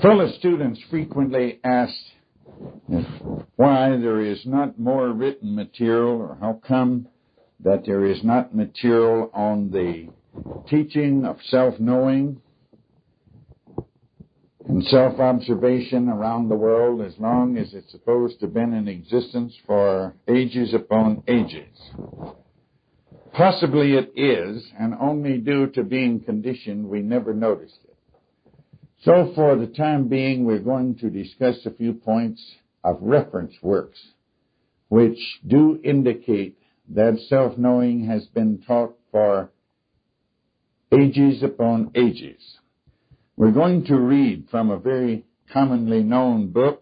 Fellow students frequently ask why there is not more written material, or how come that there is not material on the teaching of self-knowing and self-observation around the world, as long as it's supposed to have been in existence for ages upon ages. Possibly it is, and only due to being conditioned, we never noticed it. So for the time being, we're going to discuss a few points of reference works which do indicate that self-knowing has been taught for ages upon ages. We're going to read from a very commonly known book.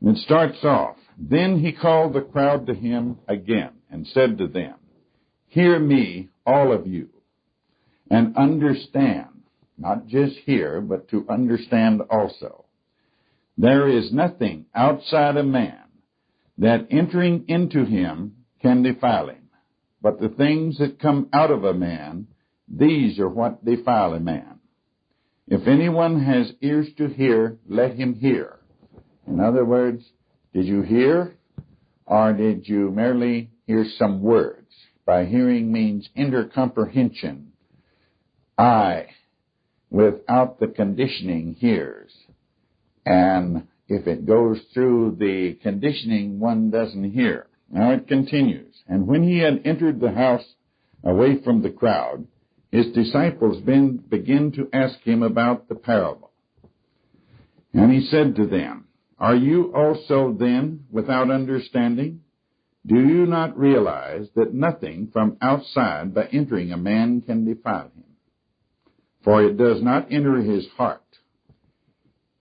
It starts off, "Then he called the crowd to him again and said to them, 'Hear me, all of you, and understand,' not just hear, but to understand also. 'There is nothing outside a man that entering into him can defile him, but the things that come out of a man, these are what defile a man. If anyone has ears to hear, let him hear.'" In other words, did you hear, or did you merely hear some words? By hearing means intercomprehension. I, without the conditioning, hears. And if it goes through the conditioning, one doesn't hear. Now it continues. "And when he had entered the house away from the crowd, his disciples began to ask him about the parable. And he said to them, 'Are you also then without understanding? Do you not realize that nothing from outside by entering a man can defile him? For it does not enter his heart,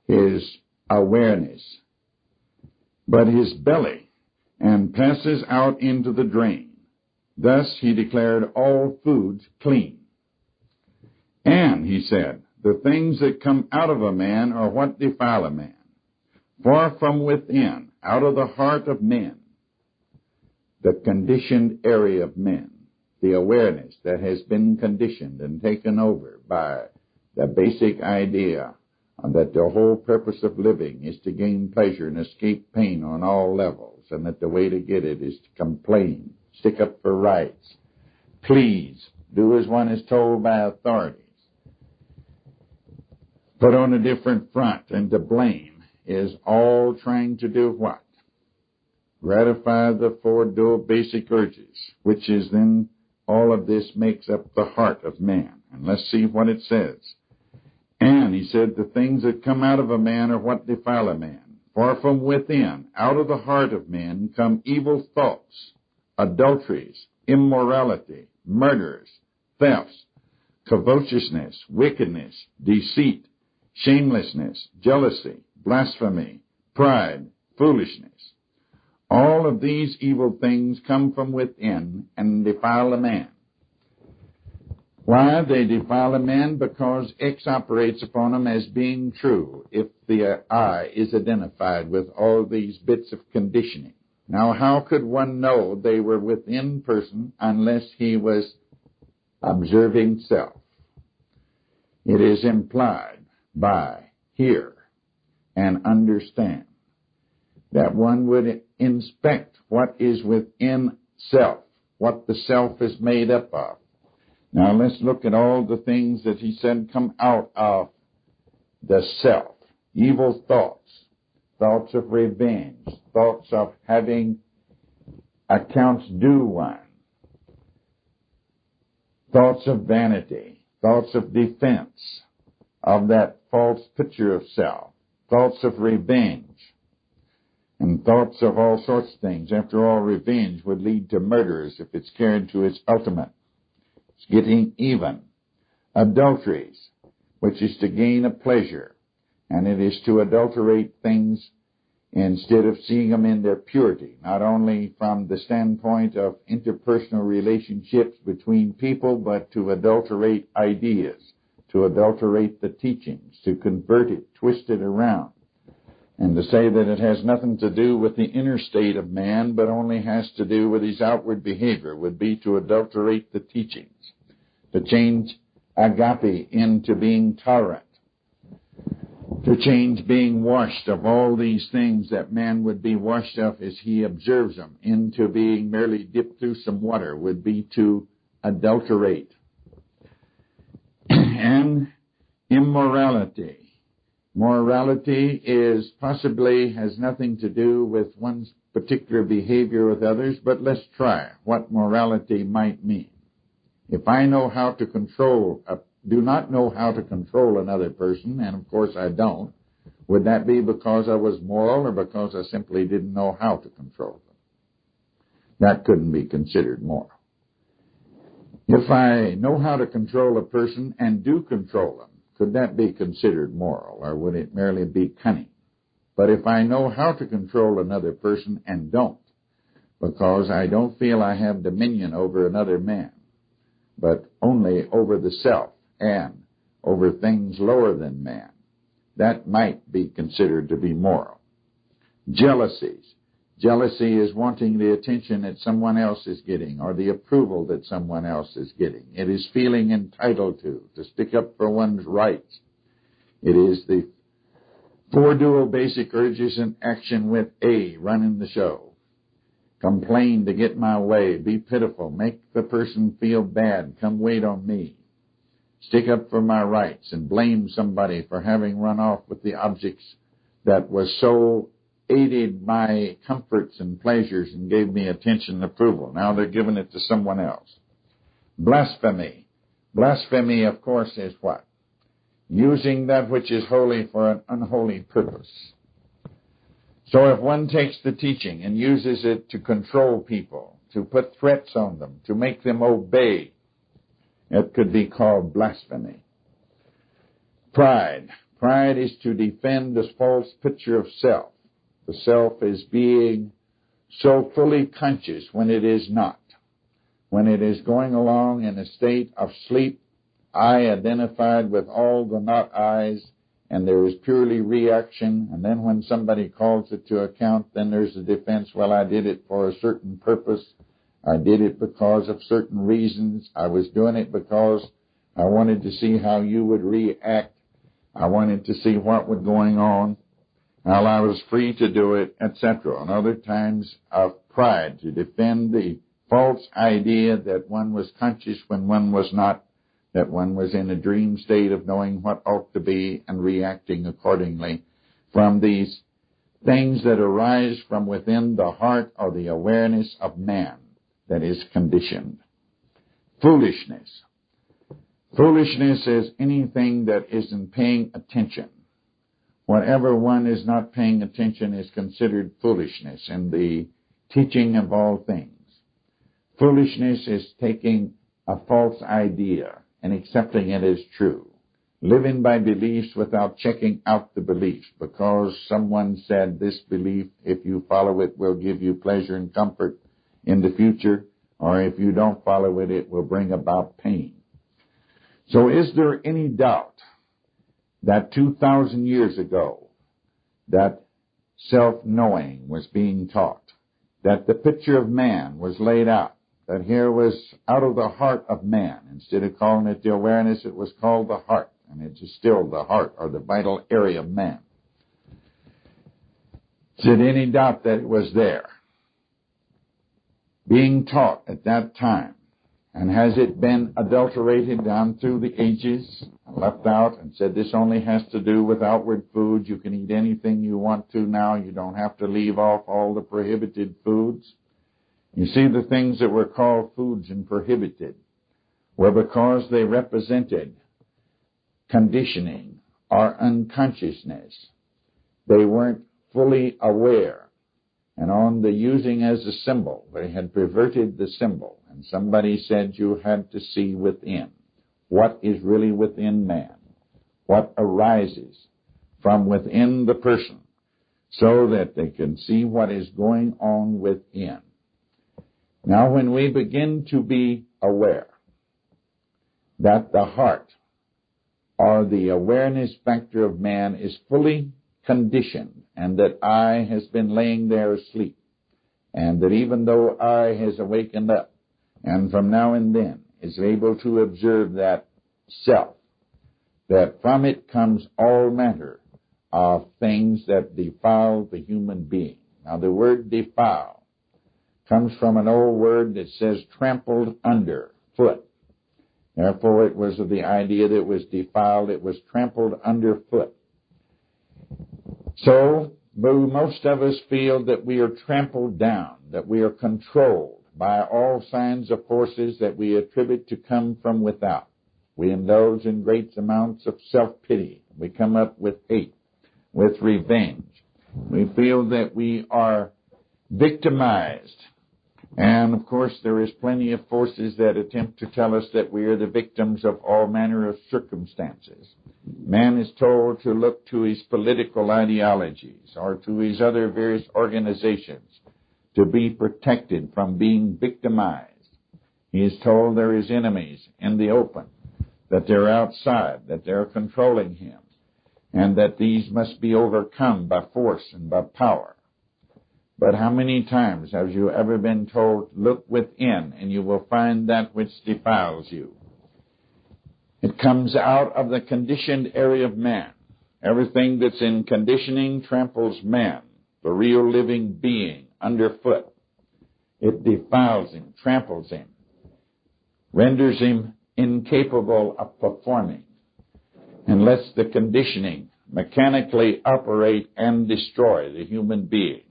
his awareness, but his belly, and passes out into the drain. Thus he declared all foods clean. And," he said, "the things that come out of a man are what defile a man. For from within, out of the heart of men," the conditioned area of men, the awareness that has been conditioned and taken over by the basic idea that the whole purpose of living is to gain pleasure and escape pain on all levels, and that the way to get it is to complain, stick up for rights, please, do as one is told by authorities, put on a different front, and to blame, is all trying to do what? Gratify the four dual basic urges, which is then all of this makes up the heart of man. And let's see what it says. "And," he said, "the things that come out of a man are what defile a man. For from within, out of the heart of men, come evil thoughts, adulteries, immorality, murders, thefts, covetousness, wickedness, deceit, shamelessness, jealousy, blasphemy, pride, foolishness. All of these evil things come from within and defile a man." Why they defile a man? Because X operates upon him as being true if the I is identified with all these bits of conditioning. Now, how could one know they were within person unless he was observing self? It is implied by hear and understand that one would inspect what is within self, what the self is made up of. Now let's look at all the things that he said come out of the self. Evil thoughts, thoughts of revenge, thoughts of having accounts due one, thoughts of vanity, thoughts of defense of that false picture of self, thoughts of revenge, and thoughts of all sorts of things. After all, revenge would lead to murders if it's carried to its ultimate. It's getting even. Adulteries, which is to gain a pleasure, and it is to adulterate things instead of seeing them in their purity, not only from the standpoint of interpersonal relationships between people, but to adulterate ideas, to adulterate the teachings, to convert it, twist it around, and to say that it has nothing to do with the inner state of man, but only has to do with his outward behavior, would be to adulterate the teachings, to change agape into being tolerant. to change being washed of all these things that man would be washed of as he observes them, into being merely dipped through some water, would be to adulterate. And immorality. Morality is possibly has nothing to do with one's particular behavior with others, but let's try what morality might mean. If I know how to do not know how to control another person, and of course I don't, would that be because I was moral or because I simply didn't know how to control them? That couldn't be considered moral. If I know how to control a person and do control them, could that be considered moral, or would it merely be cunning? But if I know how to control another person and don't, because I don't feel I have dominion over another man, but only over the self and over things lower than man, that might be considered to be moral. Jealousies. Jealousy is wanting the attention that someone else is getting or the approval that someone else is getting. It is feeling entitled to stick up for one's rights. It is the four dual basic urges in action with A, running the show. Complain to get my way, be pitiful, make the person feel bad, come wait on me. Stick up for my rights and blame somebody for having run off with the objects that was so aided my comforts and pleasures and gave me attention and approval. Now they're giving it to someone else. Blasphemy. Blasphemy, of course, is what? Using that which is holy for an unholy purpose. So if one takes the teaching and uses it to control people, to put threats on them, to make them obey, it could be called blasphemy. Pride. Pride is to defend this false picture of self. The self is being so fully conscious when it is not. When it is going along in a state of sleep, I identified with all the not I's, and there is purely reaction, and then when somebody calls it to account, then there's a defense, well, I did it for a certain purpose. I did it because of certain reasons. I was doing it because I wanted to see how you would react. I wanted to see what was going on. Well, I was free to do it, etc. And other times of pride, to defend the false idea that one was conscious when one was not, that one was in a dream state of knowing what ought to be and reacting accordingly from these things that arise from within the heart or the awareness of man that is conditioned. Foolishness. Foolishness is anything that isn't paying attention. Whatever one is not paying attention is considered foolishness in the teaching of all things. Foolishness is taking a false idea and accepting it as true. Living by beliefs without checking out the beliefs because someone said this belief, if you follow it, will give you pleasure and comfort in the future, or if you don't follow it, it will bring about pain. So is there any doubt that 2,000 years ago that self-knowing was being taught, that the picture of man was laid out, that here was out of the heart of man. Instead of calling it the awareness, it was called the heart, and it is still the heart or the vital area of man. Is there any doubt that it was there, being taught at that time? And has it been adulterated down through the ages, left out, and said this only has to do with outward food? You can eat anything you want to now. You don't have to leave off all the prohibited foods. You see, the things that were called foods and prohibited were because they represented conditioning or unconsciousness. They weren't fully aware. And on the using as a symbol, they had perverted the symbol. And somebody said you had to see within. What is really within man? What arises from within the person so that they can see what is going on within. Now, when we begin to be aware that the heart or the awareness factor of man is fully conditioned and that I has been laying there asleep and that even though I has awakened up and from now and then is able to observe that self, that from it comes all matter of things that defile the human being. Now, the word defile comes from an old word that says trampled under foot. Therefore, it was the idea that it was defiled, it was trampled underfoot. So, most of us feel that we are trampled down, that we are controlled by all kinds of forces that we attribute to come from without. We indulge in great amounts of self-pity. We come up with hate, with revenge. We feel that we are victimized. And, of course, there is plenty of forces that attempt to tell us that we are the victims of all manner of circumstances. Man is told to look to his political ideologies or to his other various organizations to be protected from being victimized. He is told there is enemies in the open, that they're outside, that they're controlling him, and that these must be overcome by force and by power. But how many times have you ever been told, look within and you will find that which defiles you? It comes out of the conditioned area of man. Everything that's in conditioning tramples man, the real living being, underfoot. It defiles him, tramples him, renders him incapable of performing, and lets the conditioning mechanically operate and destroy the human being.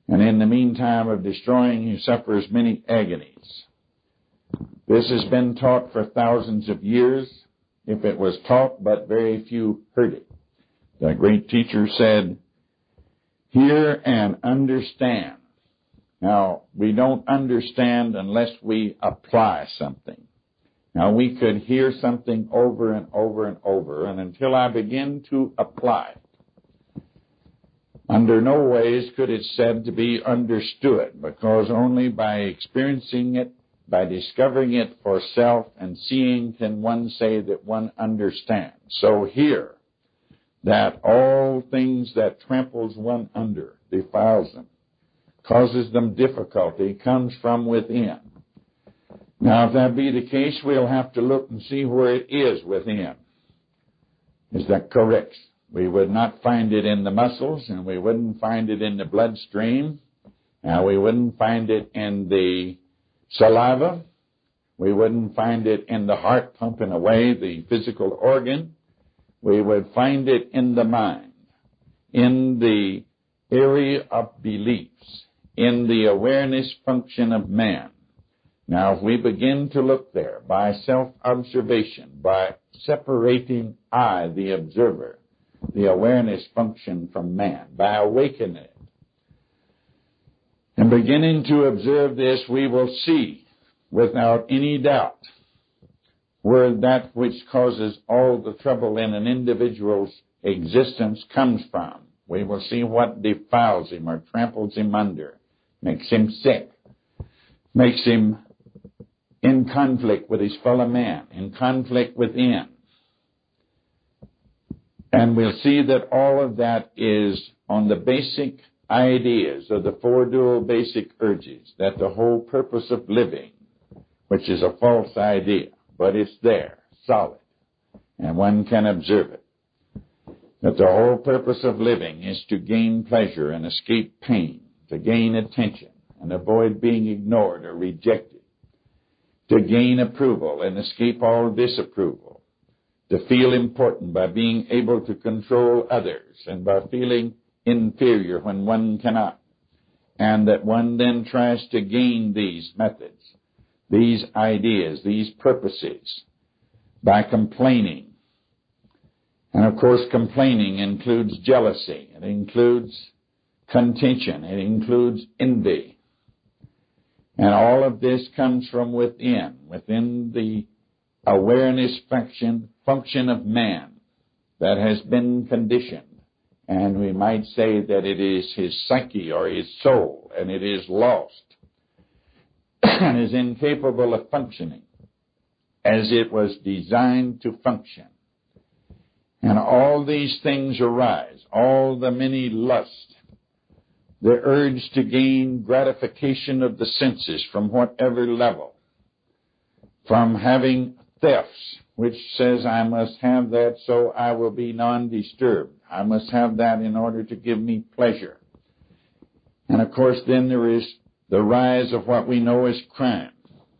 And in the meantime of destroying, he suffers many agonies. This has been taught for thousands of years, if it was taught, but very few heard it. The great teacher said, hear and understand. Now, we don't understand unless we apply something. Now, we could hear something over and over and over, and until I begin to apply it, under no ways could it said to be understood, because only by experiencing it, by discovering it for self and seeing, can one say that one understands. So here, that all things that tramples one under, defiles them, causes them difficulty, comes from within. Now, if that be the case, we'll have to look and see where it is within. Is that correct? We would not find it in the muscles, and we wouldn't find it in the bloodstream. Now, we wouldn't find it in the saliva. We wouldn't find it in the heart pumping away the physical organ. We would find it in the mind, in the area of beliefs, in the awareness function of man. Now, if we begin to look there by self-observation, by separating I, the observer, the awareness function from man, by awakening it, and beginning to observe this, we will see without any doubt where that which causes all the trouble in an individual's existence comes from. We will see what defiles him or tramples him under, makes him sick, makes him in conflict with his fellow man, in conflict within. And we'll see that all of that is on the basic ideas of the four dual basic urges, that the whole purpose of living, which is a false idea, but it's there, solid, and one can observe it, that the whole purpose of living is to gain pleasure and escape pain, to gain attention and avoid being ignored or rejected, to gain approval and escape all disapproval, to feel important by being able to control others and by feeling inferior when one cannot, and that one then tries to gain these methods, these ideas, these purposes by complaining. And of course, complaining includes jealousy, it includes contention, it includes envy. And all of this comes from within the awareness function of man that has been conditioned. And we might say that it is his psyche or his soul, and it is lost and is incapable of functioning as it was designed to function. And all these things arise, all the many lusts, the urge to gain gratification of the senses from whatever level, from having thefts, which says I must have that so I will be non-disturbed. I must have that in order to give me pleasure. And of course then there is the rise of what we know as crime.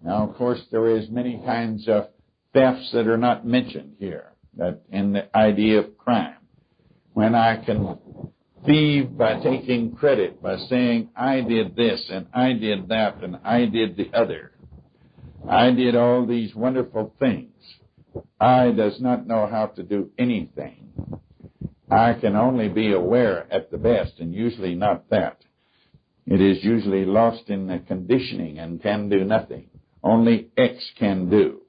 Now of course there is many kinds of thefts that are not mentioned here, that in the idea of crime. When I can thieve by taking credit, by saying I did this and I did that and I did the other. I did all these wonderful things. I does not know how to do anything. I can only be aware at the best, and usually not that. It is usually lost in the conditioning and can do nothing. Only X can do.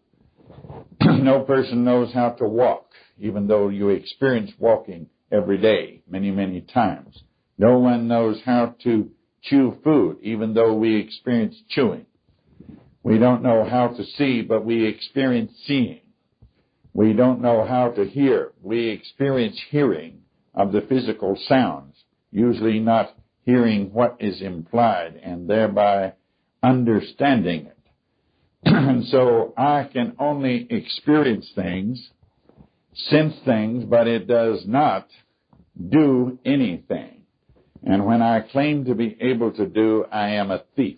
No person knows how to walk, even though you experience walking every day, many, many times. No one knows how to chew food, even though we experience chewing. We don't know how to see, but we experience seeing. We don't know how to hear. We experience hearing of the physical sounds, usually not hearing what is implied and thereby understanding it. And so I can only experience things, sense things, but it does not do anything. And when I claim to be able to do, I am a thief.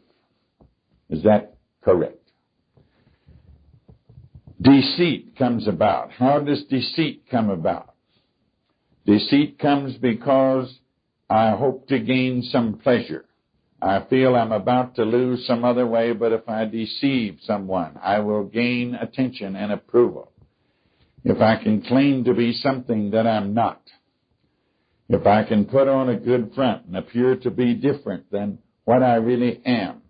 Is that correct? Deceit comes about. How does deceit come about? Deceit comes because I hope to gain some pleasure. I feel I'm about to lose some other way, but if I deceive someone, I will gain attention and approval. If I can claim to be something that I'm not, if I can put on a good front and appear to be different than what I really am,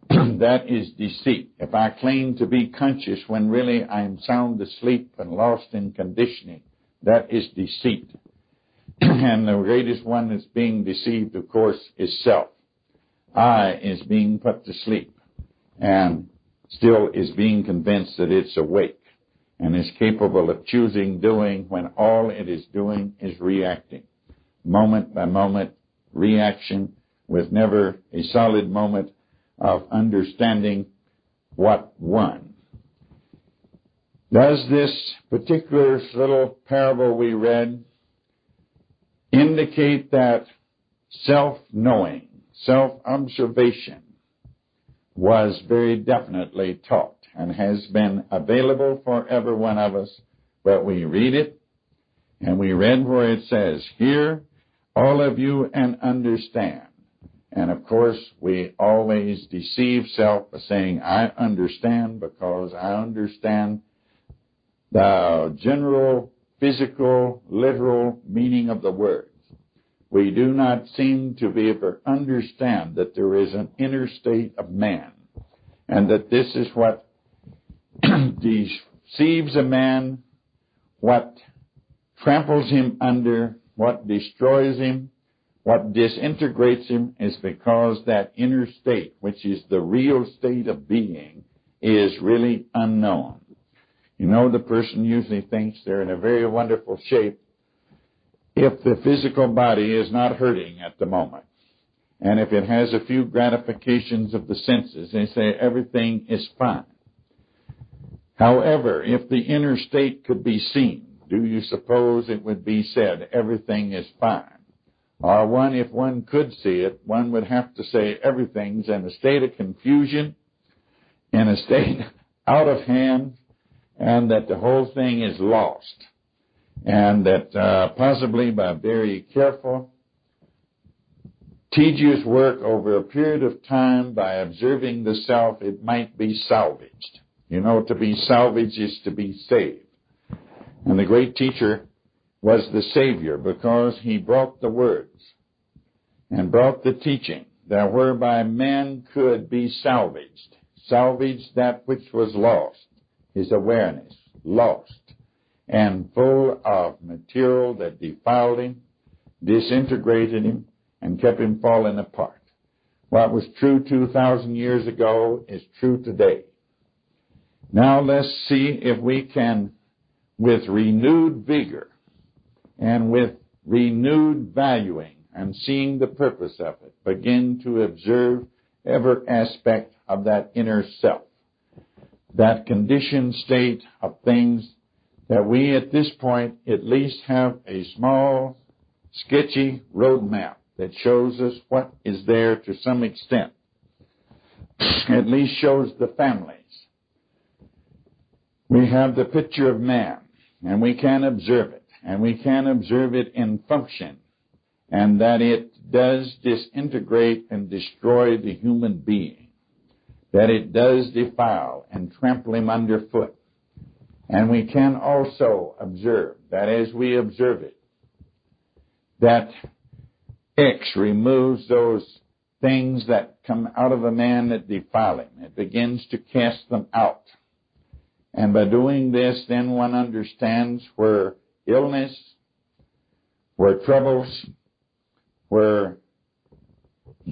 that is deceit. If I claim to be conscious when really I am sound asleep and lost in conditioning, that is deceit. And the greatest one that's being deceived, of course, is self. I is being put to sleep and still is being convinced that it's awake and is capable of choosing doing when all it is doing is reacting. Moment by moment reaction with never a solid moment of understanding what won. Does this particular little parable we read indicate that self-knowing, self-observation was very definitely taught and has been available for every one of us, but we read it, and we read where it says, "Hear, all of you, and understand." And of course, we always deceive self by saying, I understand, because I understand the general, physical, literal meaning of the words. We do not seem to be able to understand that there is an inner state of man, and that this is what deceives a man, what tramples him under, what destroys him, what disintegrates him, is because that inner state, which is the real state of being, is really unknown. You know, the person usually thinks they're in a very wonderful shape if the physical body is not hurting at the moment. And if it has a few gratifications of the senses, they say everything is fine. However, if the inner state could be seen, do you suppose it would be said everything is fine? Or if one could see it, one would have to say everything's in a state of confusion, in a state out of hand, and that the whole thing is lost. And that possibly by very careful, tedious work over a period of time, by observing the self, it might be salvaged. You know, to be salvaged is to be saved. And the great teacher was the Savior, because he brought the words and brought the teaching that whereby man could be salvaged that which was lost, his awareness, lost, and full of material that defiled him, disintegrated him, and kept him falling apart. What was true 2,000 years ago is true today. Now let's see if we can, with renewed vigor, and with renewed valuing and seeing the purpose of it, begin to observe every aspect of that inner self. that conditioned state of things, that we at this point at least have a small, sketchy roadmap that shows us what is there to some extent. At least shows the families. We have the picture of man, and we can observe it, and we can observe it in function, and that it does disintegrate and destroy the human being, that it does defile and trample him underfoot. And we can also observe that as we observe it, that X removes those things that come out of a man that defile him. It begins to cast them out. And by doing this, then one understands where illness, where troubles, where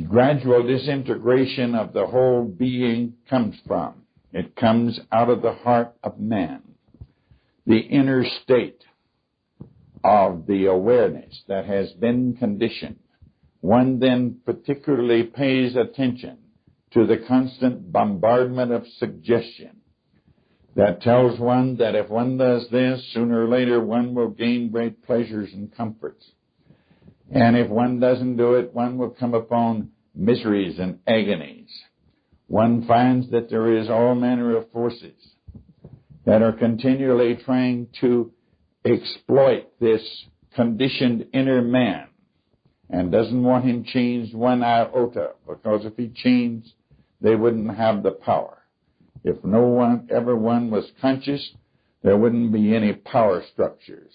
gradual disintegration of the whole being comes from. It comes out of the heart of man, the inner state of the awareness that has been conditioned. One then particularly pays attention to the constant bombardment of suggestion that tells one that if one does this, sooner or later one will gain great pleasures and comforts. And if one doesn't do it, one will come upon miseries and agonies. One finds that there is all manner of forces that are continually trying to exploit this conditioned inner man, and doesn't want him changed one iota, because if he changed, they wouldn't have the power. If no one, everyone was conscious, there wouldn't be any power structures.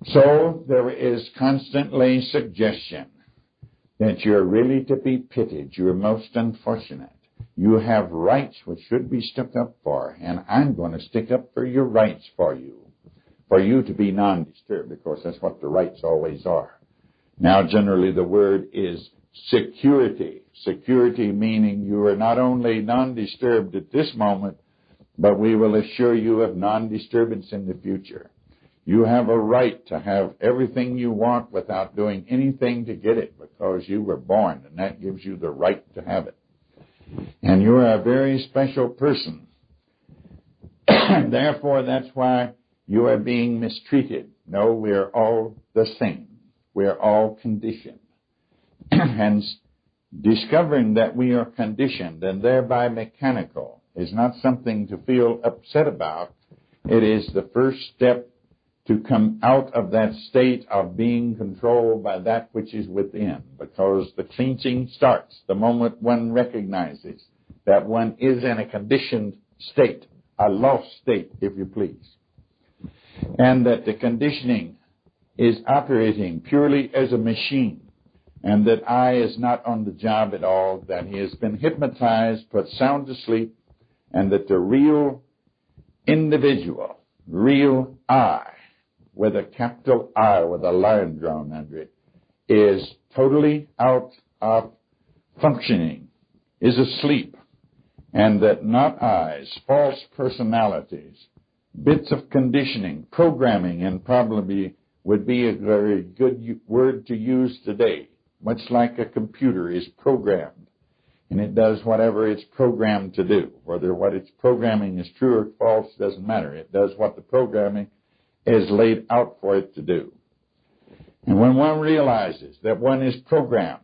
So there is constantly suggestion that you're really to be pitied, you're most unfortunate. You have rights which should be stuck up for, and I'm going to stick up for your rights for you to be non-disturbed, because that's what the rights always are. Now, generally, the word is security. Security meaning you are not only non-disturbed at this moment, but we will assure you of non-disturbance in the future. You have a right to have everything you want without doing anything to get it, because you were born, and that gives you the right to have it. And you are a very special person. Therefore, that's why you are being mistreated. No, we are all the same. We are all conditioned. And discovering that we are conditioned and thereby mechanical is not something to feel upset about. It is the first step to come out of that state of being controlled by that which is within, because the cleansing starts the moment one recognizes that one is in a conditioned state, a lost state, if you please, and that the conditioning is operating purely as a machine, and that I is not on the job at all, that he has been hypnotized, put sound asleep, and that the real individual, real I, with a capital I with a line drawn under it, is totally out of functioning, is asleep, and that not I's, false personalities, bits of conditioning, programming, and probably would be a very good word to use today, much like a computer is programmed, and it does whatever it's programmed to do. Whether what it's programming is true or false doesn't matter. It does what the programming is laid out for it to do. And when one realizes that one is programmed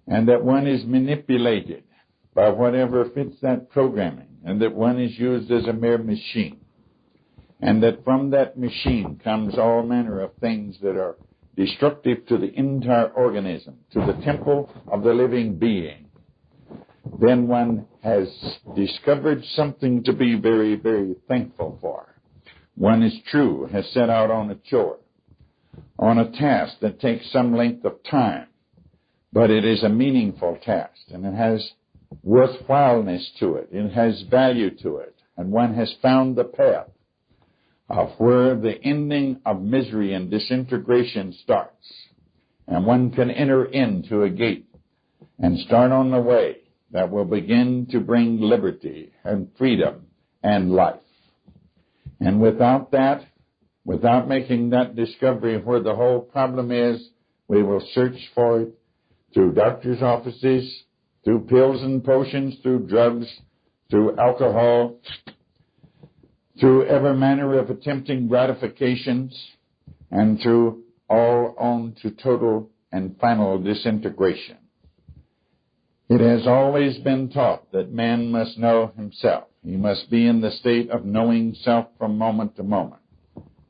and that one is manipulated by whatever fits that programming, and that one is used as a mere machine, and that from that machine comes all manner of things that are destructive to the entire organism, to the temple of the living being, then one has discovered something to be very, very thankful for. One is true, has set out on a chore, on a task that takes some length of time, but it is a meaningful task, and it has worthwhileness to it, it has value to it, and one has found the path of where the ending of misery and disintegration starts, and one can enter into a gate and start on the way that will begin to bring liberty and freedom and life. And without that, without making that discovery of where the whole problem is, we will search for it through doctors' offices, through pills and potions, through drugs, through alcohol, through every manner of attempting gratifications, and through all on to total and final disintegration. It has always been taught that man must know himself. He must be in the state of knowing self from moment to moment.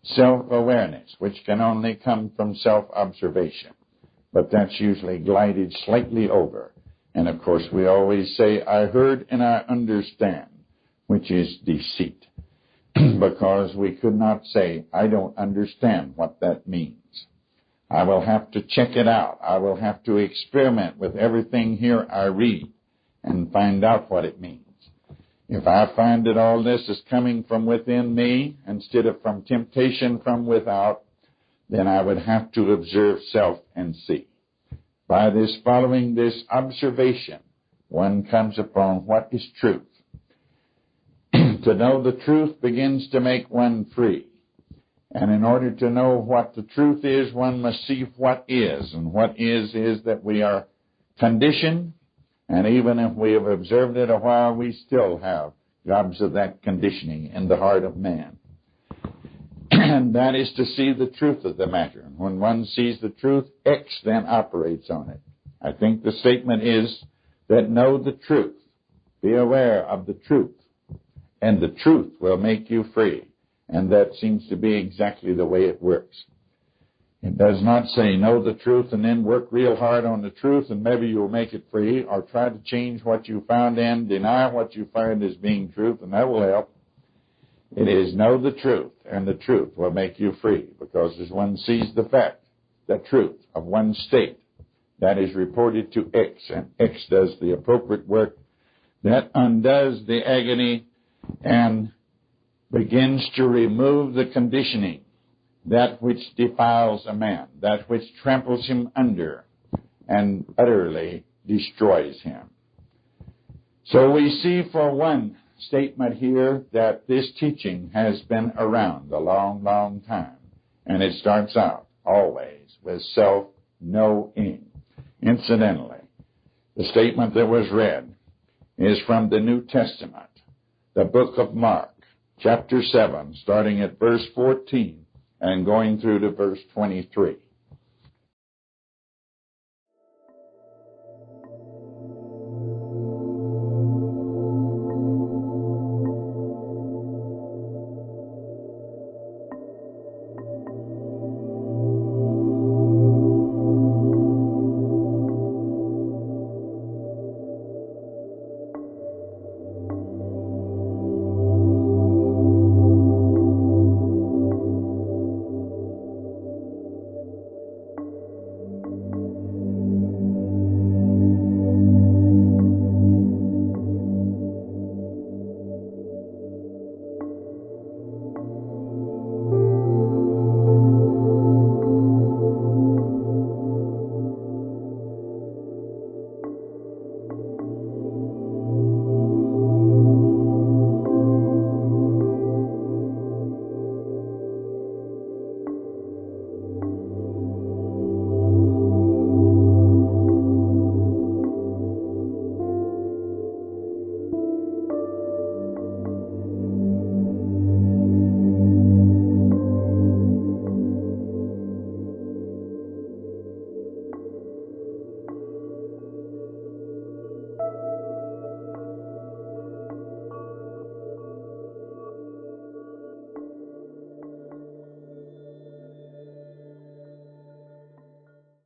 Self-awareness, which can only come from self-observation. But that's usually glided slightly over. And of course we always say, I heard and I understand, which is deceit. Because we could not say, I don't understand what that means. I will have to check it out. I will have to experiment with everything here I read and find out what it means. If I find that all this is coming from within me instead of from temptation from without, then I would have to observe self and see. By this following this observation, one comes upon what is truth. To know the truth begins to make one free. And in order to know what the truth is, one must see what is. And what is that we are conditioned. And even if we have observed it a while, we still have gobs of that conditioning in the heart of man. And that is to see the truth of the matter. And when one sees the truth, X then operates on it. I think the statement is that know the truth. Be aware of the truth. And the truth will make you free. And that seems to be exactly the way it works. It does not say know the truth and then work real hard on the truth and maybe you'll make it free, or try to change what you found and deny what you find as being truth, and that will help. It is know the truth, and the truth will make you free, because as one sees the fact, the truth of one state, that is reported to X, and X does the appropriate work that undoes the agony and begins to remove the conditioning, that which defiles a man, that which tramples him under and utterly destroys him. So we see for one statement here that this teaching has been around a long, long time. And it starts out always with self-knowing. Incidentally, the statement that was read is from the New Testament, the book of Mark, chapter 7, starting at verse 14 and going through to verse 23.